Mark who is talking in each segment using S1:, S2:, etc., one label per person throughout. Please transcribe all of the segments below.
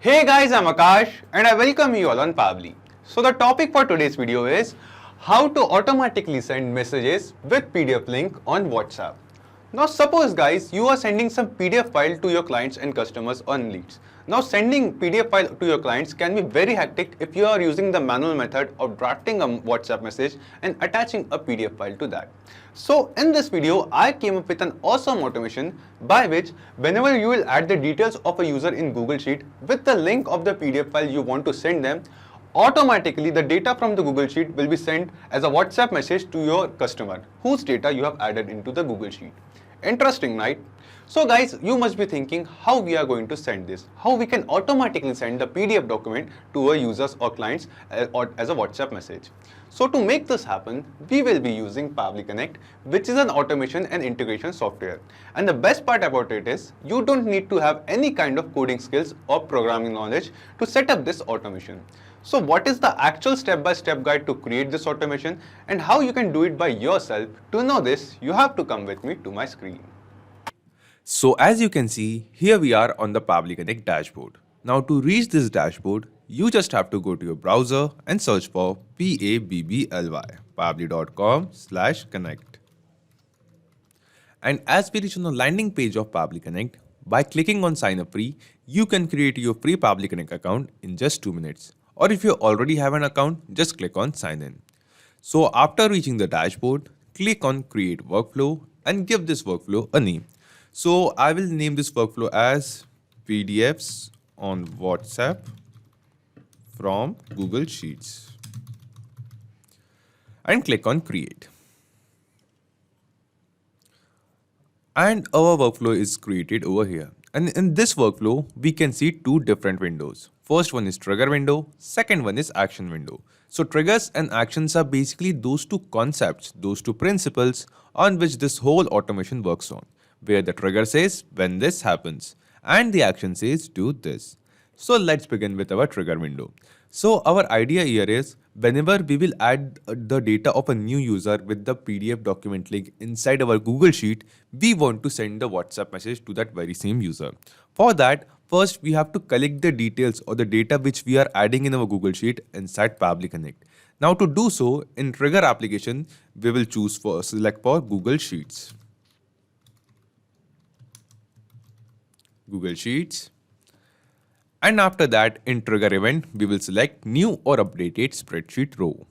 S1: Hey guys, I'm Akash and I welcome you all on Pabbly. So the topic for today's video is how to automatically send messages with PDF link on WhatsApp. Now suppose guys, you are sending some PDF file to your clients and customers on leads. Now sending PDF file to your clients can be very hectic if you are using the manual method of drafting a WhatsApp message and attaching a PDF file to that. So in this video, I came up with an awesome automation by which whenever you will add the details of a user in Google Sheet with the link of the PDF file you want to send them, automatically the data from the Google Sheet will be sent as a WhatsApp message to your customer whose data you have added into the Google Sheet. Interesting, right? So guys, you must be thinking how we are going to send this, how we can automatically send the PDF document to our users or clients as a WhatsApp message. So to make this happen, we will be using Pabbly Connect, which is an automation and integration software. And the best part about it is you don't need to have any kind of coding skills or programming knowledge to set up this automation. So what is the actual step-by-step guide to create this automation and how you can do it by yourself? To know this, you have to come with me to my screen.
S2: So as you can see, here we are on the Pabbly Connect dashboard. Now to reach this dashboard, you just have to go to your browser and search for Pabbly, pabbly.com/connect. And as we reach on the landing page of Pabbly Connect, by clicking on sign up free, you can create your free Pabbly Connect account in just 2 minutes. Or if you already have an account, just click on sign in. So after reaching the dashboard, click on create workflow and give this workflow a name. So I will name this workflow as PDFs on WhatsApp from Google Sheets and click on create. And our workflow is created over here. And in this workflow, we can see two different windows. First one is trigger window, second one is action window. So triggers and actions are basically those two concepts, those two principles on which this whole automation works on, where the trigger says when this happens and the action says do this. So let's begin with our trigger window. So our idea here is whenever we will add the data of a new user with the PDF document link inside our Google Sheet, we want to send the WhatsApp message to that very same user. For that, first we have to collect the details or the data which we are adding in our Google Sheet inside Pabbly Connect. Now to do so, in trigger application, we will select for Google Sheets. Google Sheets. And after that, in trigger event, we will select new or updated spreadsheet row.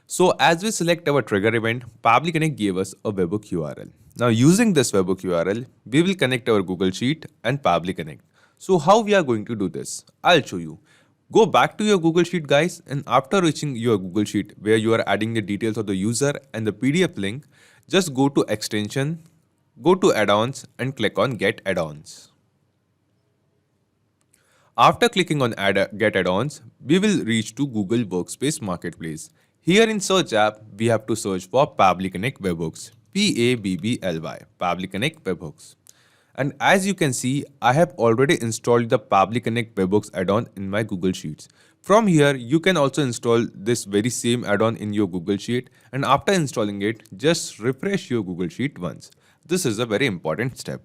S2: So as we select our trigger event, Pabbly Connect gave us a webhook URL. Now using this webhook URL, we will connect our Google Sheet and Pabbly Connect. So how we are going to do this? I'll show you. Go back to your Google Sheet guys, and after reaching your Google Sheet where you are adding the details of the user and the PDF link, just go to extension, go to add-ons and click on get add-ons. After clicking on Get Add-ons, we will reach to Google Workspace Marketplace. Here in Search app, we have to search for Pabbly Connect Webhooks. Pabbly, Pabbly Connect Webhooks. And as you can see, I have already installed the Pabbly Connect Webhooks add-on in my Google Sheets. From here, you can also install this very same add-on in your Google Sheet. And after installing it, just refresh your Google Sheet once. This is a very important step.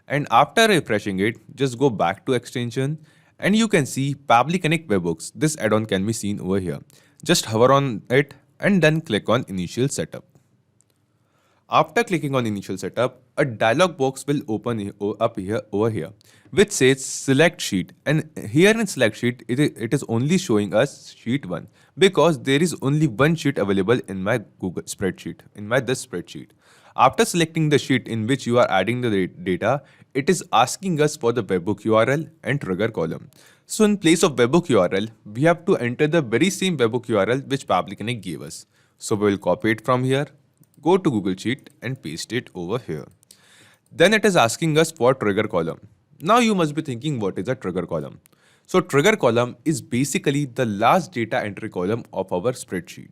S2: And after refreshing it, just go back to extension. And you can see Pabbly Connect Webhooks. This add-on can be seen over here. Just hover on it and then click on Initial Setup. After clicking on Initial Setup, a dialog box will open up over here, which says Select Sheet. And here in Select Sheet, it is only showing us Sheet 1 because there is only one sheet available in my Google spreadsheet, this spreadsheet. After selecting the sheet in which you are adding the data, it is asking us for the webhook URL and trigger column. So in place of webhook URL, we have to enter the very same webhook URL which Pabbly Connect gave us. So we will copy it from here, go to Google Sheet and paste it over here. Then it is asking us for trigger column. Now you must be thinking, what is a trigger column? So trigger column is basically the last data entry column of our spreadsheet.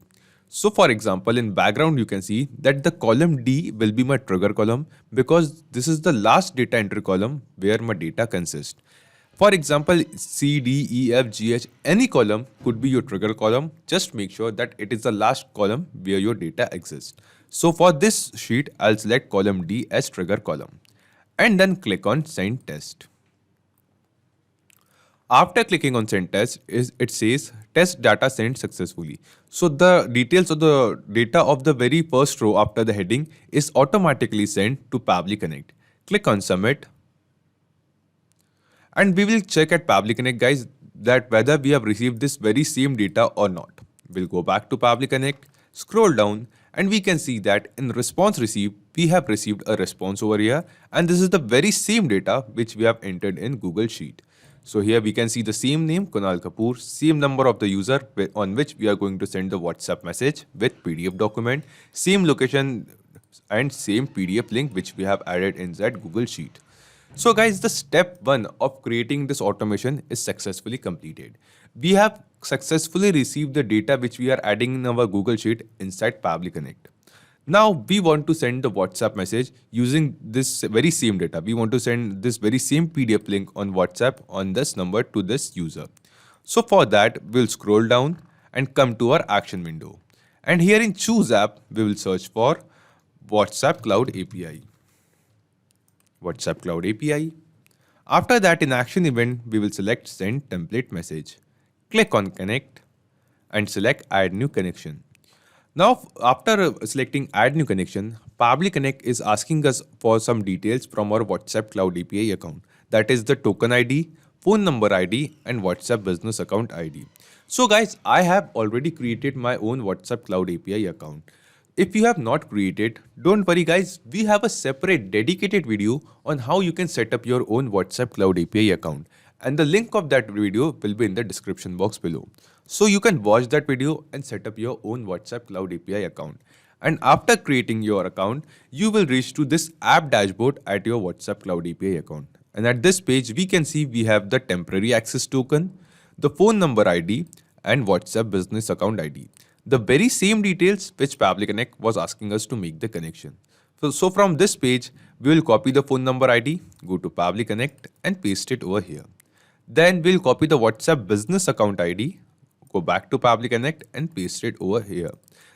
S2: So for example, in background, you can see that the column D will be my trigger column because this is the last data entry column where my data consists. For example, C, D, E, F, G, H, any column could be your trigger column. Just make sure that it is the last column where your data exists. So for this sheet, I'll select column D as trigger column and then click on send test. After clicking on send test, it says test data sent successfully. So the details of the data of the very first row after the heading is automatically sent to Pabbly Connect. Click on submit, and we will check at Pabbly Connect, guys, that whether we have received this very same data or not. We'll go back to Pabbly Connect, scroll down, and we can see that in response received, we have received a response over here, and this is the very same data which we have entered in Google Sheet. So here we can see the same name, Kunal Kapoor, same number of the user on which we are going to send the WhatsApp message with PDF document, same location and same PDF link which we have added inside Google Sheet. So guys, the step 1 of creating this automation is successfully completed. We have successfully received the data which we are adding in our Google Sheet inside Pabbly Connect. Now we want to send the WhatsApp message using this very same data. We want to send this very same PDF link on WhatsApp on this number to this user. So for that, we'll scroll down and come to our action window. And here in Choose App, we will search for WhatsApp Cloud API. WhatsApp Cloud API. After that, in action event, we will select send template message. Click on connect and select add new connection. Now, after selecting add new connection, Pabbly Connect is asking us for some details from our WhatsApp Cloud API account. That is the token ID, phone number ID, and WhatsApp business account ID. So guys, I have already created my own WhatsApp Cloud API account. If you have not created, don't worry guys, we have a separate dedicated video on how you can set up your own WhatsApp Cloud API account. And the link of that video will be in the description box below. So you can watch that video and set up your own WhatsApp Cloud API account. And after creating your account, you will reach to this app dashboard at your WhatsApp Cloud API account. And at this page, we can see we have the temporary access token, the phone number ID, and WhatsApp business account ID. The very same details which Pabbly Connect was asking us to make the connection. So from this page, we will copy the phone number ID, go to Pabbly Connect and paste it over here. Then we'll copy the WhatsApp business account ID, go back to Pabbly Connect and paste it over here.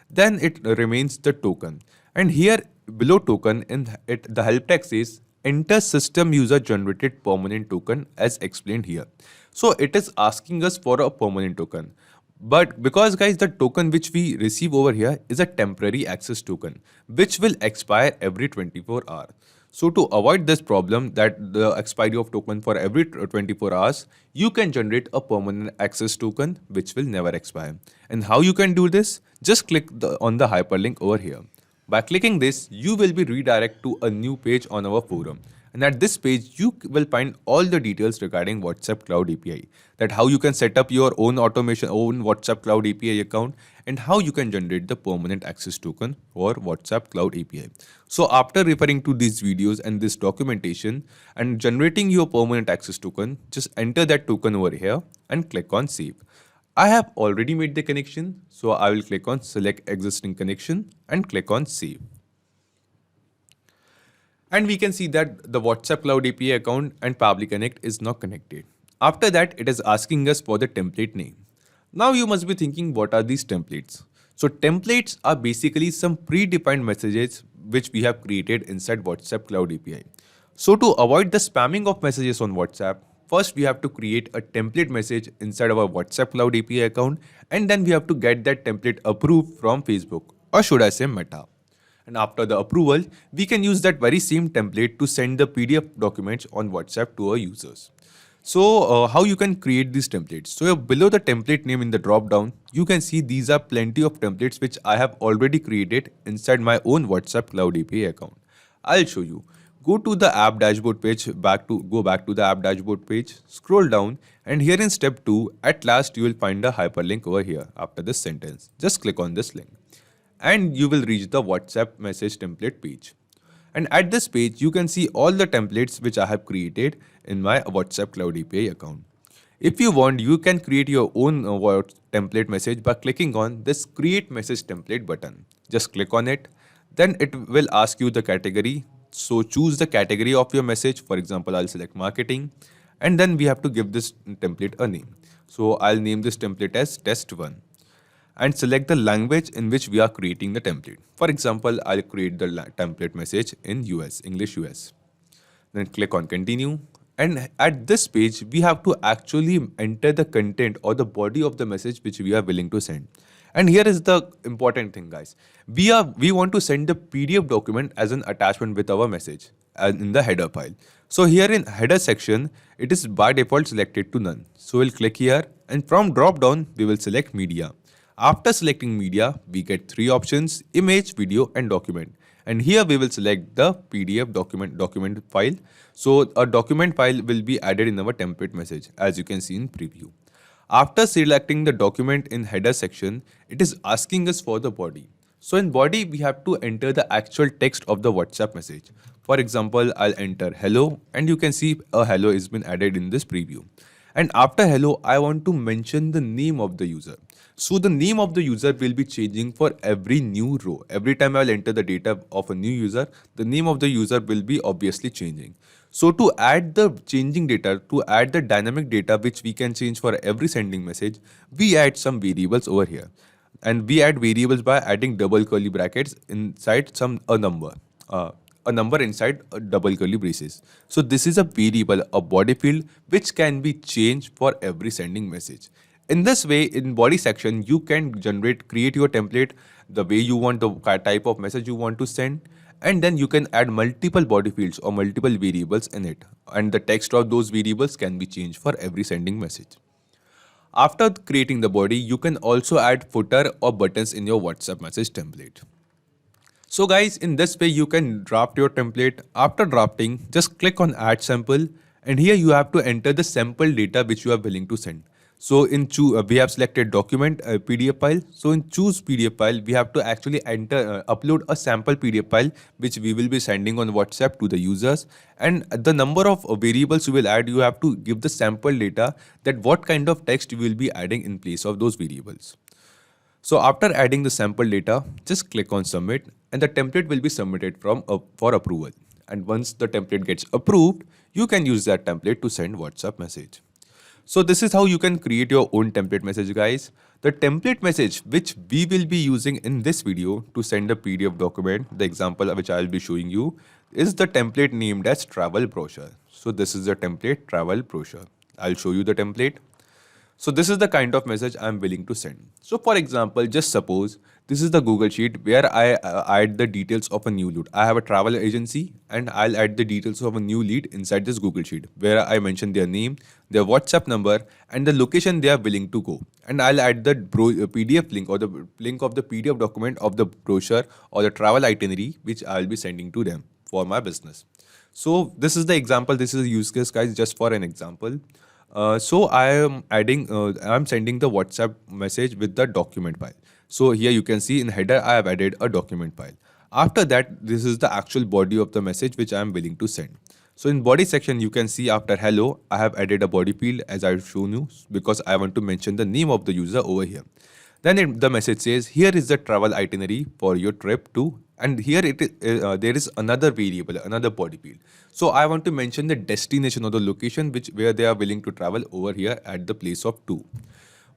S2: Then it remains the token. And here below token, the help text says enter system user generated permanent token as explained here. So it is asking us for a permanent token. But because guys, the token which we receive over here is a temporary access token, which will expire every 24 hours. So to avoid this problem that the expiry of token for every 24 hours, you can generate a permanent access token which will never expire. And how you can do this? Just click on the hyperlink over here. By clicking this, you will be redirected to a new page on our forum. And at this page, you will find all the details regarding WhatsApp Cloud API. That how you can set up your own automation, own WhatsApp Cloud API account, and how you can generate the permanent access token for WhatsApp Cloud API. So after referring to these videos and this documentation and generating your permanent access token, just enter that token over here and click on save. I have already made the connection, so I will click on select existing connection and click on save. And we can see that the WhatsApp Cloud API account and Pabbly Connect is now connected. After that, it is asking us for the template name. Now you must be thinking, what are these templates? So templates are basically some predefined messages which we have created inside WhatsApp Cloud API. So to avoid the spamming of messages on WhatsApp, first we have to create a template message inside our WhatsApp Cloud API account, and then we have to get that template approved from Facebook, or should I say Meta. And after the approval, we can use that very same template to send the PDF documents on WhatsApp to our users. So how you can create these templates? So below the template name in the drop down, you can see these are plenty of templates which I have already created inside my own WhatsApp Cloud API account. I'll show you. Go to the app dashboard page, go back to the app dashboard page, scroll down, and here in step 2, at last you will find a hyperlink over here after this sentence. Just click on this link and you will reach the WhatsApp message template page. And at this page, you can see all the templates which I have created in my WhatsApp Cloud API account. If you want, you can create your own template message by clicking on this create message template button. Just click on it. Then it will ask you the category. So choose the category of your message. For example, I'll select marketing. And then we have to give this template a name. So I'll name this template as test1. And select the language in which we are creating the template. For example, I'll create the template message in US, English US. Then click on continue And at this page, we have to actually enter the content or the body of the message which we are willing to send. And here is the important thing, guys. We want to send the PDF document as an attachment with our message and in the header file. So here in header section, it is by default selected to none. So we'll click here, and from drop down, we will select media. After selecting media, we get three options: image, video, and document. And here we will select the PDF document file. So a document file will be added in our template message, as you can see in preview. After selecting the document in header section, it is asking us for the body. So in body, we have to enter the actual text of the WhatsApp message. For example, I'll enter hello, and you can see a hello has been added in this preview. And after hello, I want to mention the name of the user. So the name of the user will be changing for every new row. Every time I'll enter the data of a new user, the name of the user will be obviously changing. So to add the changing data, to add the dynamic data which we can change for every sending message, we add some variables over here. And we add variables by adding double curly brackets inside a number inside a double curly braces. So this is a variable, a body field, which can be changed for every sending message. In this way, in body section, you can create your template the way you want, the type of message you want to send, and then you can add multiple body fields or multiple variables in it. And the text of those variables can be changed for every sending message. After creating the body, you can also add footer or buttons in your WhatsApp message template. So guys, in this way you can draft your template. After drafting, just click on add sample, and here you have to enter the sample data which you are willing to send. So we have selected document PDF file. So in choose PDF file, we have to actually upload a sample PDF file which we will be sending on WhatsApp to the users. And the number of variables you will add, you have to give the sample data that what kind of text you will be adding in place of those variables. So after adding the sample data, just click on submit, and the template will be submitted for approval. And once the template gets approved, you can use that template to send WhatsApp message. So this is how you can create your own template message, guys. The template message which we will be using in this video to send a PDF document, the example which I will be showing you, is the template named as travel brochure. So this is the template travel brochure. I'll show you the template. So this is the kind of message I'm willing to send. So for example, just suppose this is the Google Sheet where I add the details of a new lead. I have a travel agency, and I'll add the details of a new lead inside this Google Sheet where I mention their name, their WhatsApp number, and the location they are willing to go. And I'll add the PDF link or the link of the PDF document of the brochure or the travel itinerary which I'll be sending to them for my business. So this is the example. This is a use case, guys, just for an example. So I'm sending the WhatsApp message with the document file. So here you can see in header, I have added a document file. After that, this is the actual body of the message which I am willing to send. So in body section, you can see after hello, I have added a body field as I've shown you because I want to mention the name of the user over here. Then the message says, here is the travel itinerary for your trip to, and here there is another variable, another body field. So I want to mention the destination or the location where they are willing to travel over here at the place of to.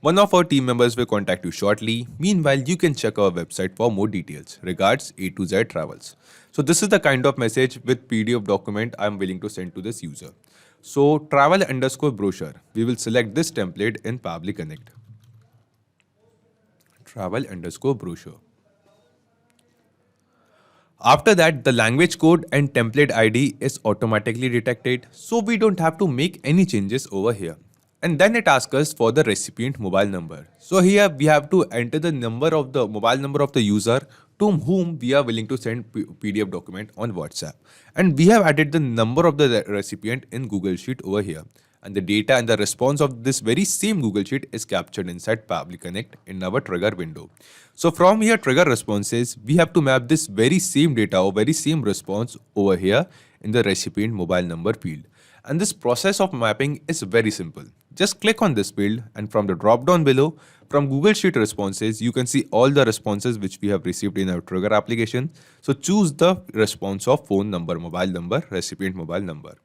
S2: One of our team members will contact you shortly. Meanwhile, you can check our website for more details. Regards, A to Z Travels. So this is the kind of message with PDF document I'm willing to send to this user. So travel_brochure. We will select this template in Pabbly Connect. Travel_brochure. After that, the language code and template ID is automatically detected, so we don't have to make any changes over here. And then it asks us for the recipient mobile number. So here we have to enter the mobile number of the user to whom we are willing to send PDF document on WhatsApp. And we have added the number of the recipient in Google Sheet over here. And the data and the response of this very same Google Sheet is captured inside Pabbly Connect in our trigger window. So from here, trigger responses, we have to map this very same data or very same response over here in the recipient mobile number field. And this process of mapping is very simple. Just click on this field, and from the drop down below, from Google Sheet responses, you can see all the responses which we have received in our trigger application. So choose the response of phone number, mobile number, recipient mobile number.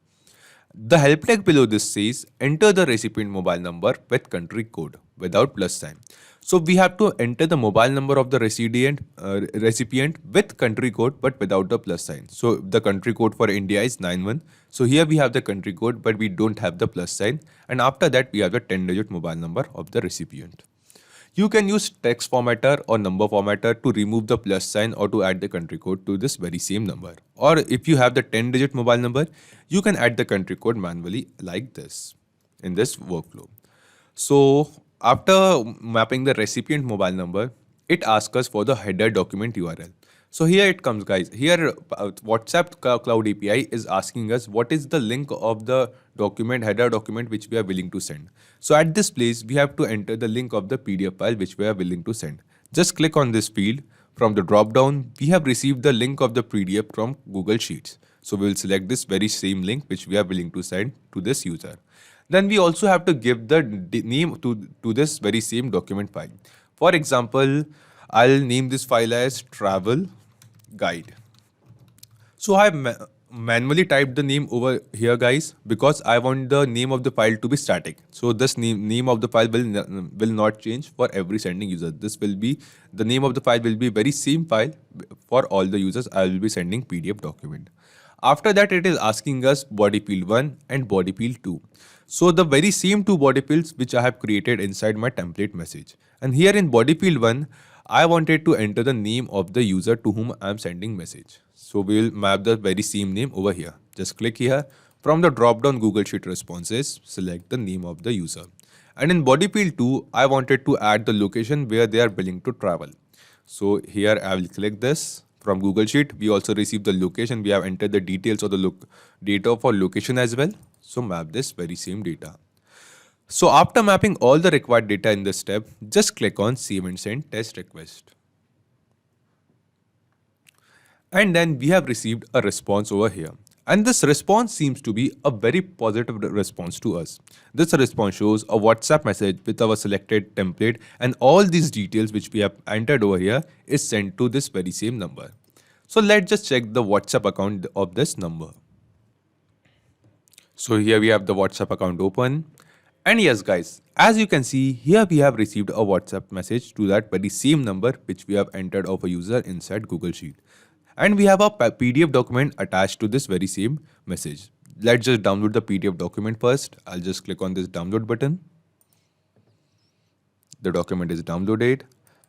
S2: The help text below this says enter the recipient mobile number with country code without plus sign. So we have to enter the mobile number of the recipient with country code but without the plus sign. So the country code for India is 91. So here we have the country code, but we don't have the plus sign. And after that, we have the 10-digit mobile number of the recipient. You can use text formatter or number formatter to remove the plus sign or to add the country code to this very same number. Or if you have the 10-digit mobile number, you can add the country code manually like this in this workflow. So after mapping the recipient mobile number, it asks us for the header document URL. So here it comes, guys. Here WhatsApp Cloud API is asking us what is the link of the document, header document which we are willing to send. So at this place, we have to enter the link of the PDF file which we are willing to send. Just click on this field. From the drop down, we have received the link of the PDF from Google Sheets. So we will select this very same link which we are willing to send to this user. Then we also have to give the name to this very same document file. For example, I'll name this file as travel guide. So I manually typed the name over here, guys, because I want the name of the file to be static. So this name of the file will not change for every sending user. This will be the name of the file will be very same file for all the users. I will be sending PDF document. After that, it is asking us body field 1 and body field 2. So the very same two body fields which I have created inside my template message. And here in body field 1, I wanted to enter the name of the user to whom I am sending message. So we will map the very same name over here. Just click here. From the drop down Google Sheet responses, select the name of the user. And in body field 2, I wanted to add the location where they are willing to travel. So here I will click this. From Google Sheet, we also receive the location. We have entered the details of the data for location as well. So map this very same data. So after mapping all the required data in this step, just click on Save and Send Test Request. And then we have received a response over here. And this response seems to be a very positive response to us. This response shows a WhatsApp message with our selected template, and all these details which we have entered over here is sent to this very same number. So let's just check the WhatsApp account of this number. So here we have the WhatsApp account open. And yes, guys, as you can see, here we have received a WhatsApp message to that very same number which we have entered of a user inside Google Sheet. And we have a PDF document attached to this very same message. Let's just download the PDF document first. I'll just click on this download button. The document is downloaded.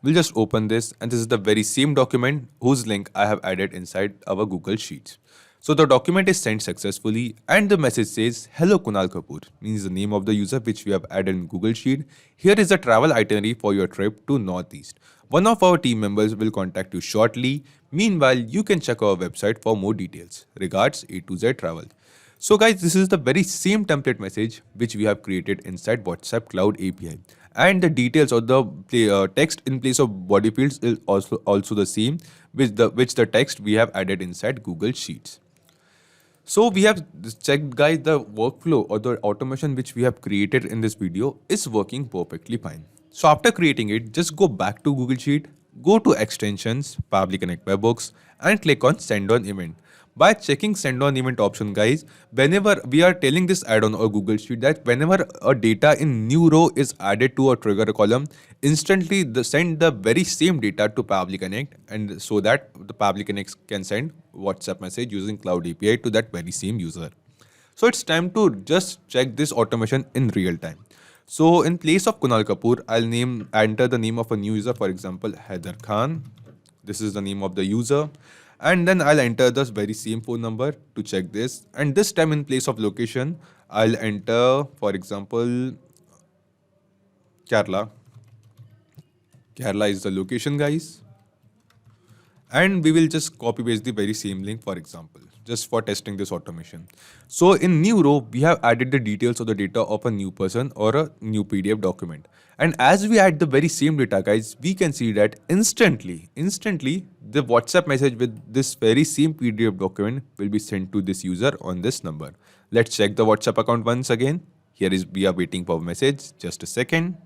S2: We'll just open this, and this is the very same document whose link I have added inside our Google Sheets. So the document is sent successfully, and the message says, "Hello Kunal Kapoor," means the name of the user which we have added in Google Sheet. Here is the travel itinerary for your trip to Northeast. One of our team members will contact you shortly. Meanwhile, you can check our website for more details. Regards, A to Z Travel. So guys, this is the very same template message which we have created inside WhatsApp Cloud API. And the details of the text in place of body fields is also the same with the text we have added inside Google Sheets. So we have checked, guys, the workflow or the automation which we have created in this video is working perfectly fine. So after creating it, just go back to Google Sheet, go to Extensions, Pabbly Connect Webhooks, and click on Send on Event. By checking Send on Event option, guys, whenever we are telling this add-on or Google Sheet that whenever a data in new row is added to a trigger column, instantly send the very same data to Pabbly Connect, and so that the Pabbly Connect can send WhatsApp message using Cloud API to that very same user. So it's time to just check this automation in real time. So in place of Kunal Kapoor, I'll enter the name of a new user, for example, Heather Khan. This is the name of the user. And then I'll enter this very same phone number to check this. And this time in place of location, I'll enter, for example, Kerala. Kerala is the location, guys. And we will just copy paste the very same link, for example, just for testing this automation. So in new row, we have added the details of the data of a new person or a new PDF document. And as we add the very same data, guys, we can see that instantly, the WhatsApp message with this very same PDF document will be sent to this user on this number. Let's check the WhatsApp account once again. We are waiting for a message. Just a second.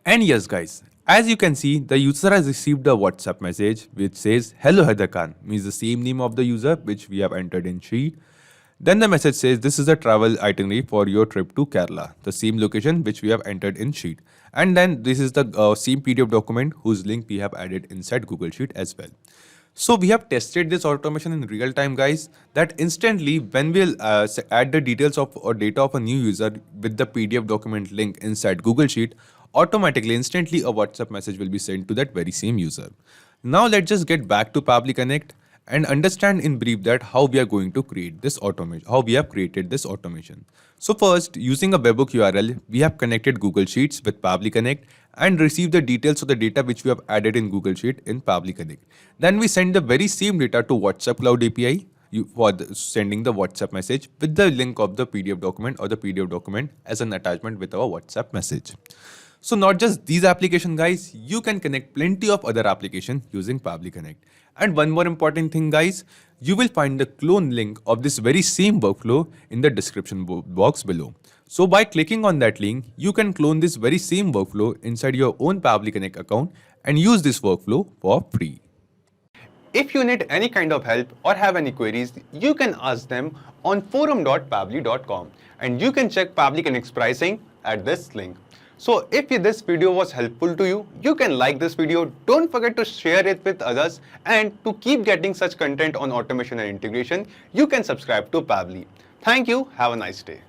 S2: And yes, guys, as you can see, the user has received a WhatsApp message which says, "Hello Heather Khan," means the same name of the user which we have entered in Sheet. Then the message says, "This is a travel itinerary for your trip to Kerala," the same location which we have entered in Sheet. And then this is the same PDF document whose link we have added inside Google Sheet as well. So we have tested this automation in real time, guys, that instantly when we'll add the details of or data of a new user with the PDF document link inside Google Sheet, automatically, instantly a WhatsApp message will be sent to that very same user. Now let's just get back to Pabbly Connect and understand in brief that how we are going to create this automation, how we have created this automation. So first, using a webhook URL, we have connected Google Sheets with Pabbly Connect and received the details of the data which we have added in Google Sheet in Pabbly Connect. Then we send the very same data to WhatsApp Cloud API for sending the WhatsApp message with the link of the PDF document or the PDF document as an attachment with our WhatsApp message. So not just these applications, guys, you can connect plenty of other applications using Pabbly Connect. And one more important thing, guys, you will find the clone link of this very same workflow in the description box below. So by clicking on that link, you can clone this very same workflow inside your own Pabbly Connect account and use this workflow for free.
S1: If you need any kind of help or have any queries, you can ask them on forum.pabbly.com and you can check Pabbly Connect's pricing at this link. So if this video was helpful to you, you can like this video, don't forget to share it with others, and to keep getting such content on automation and integration, you can subscribe to Pabbly. Thank you, have a nice day.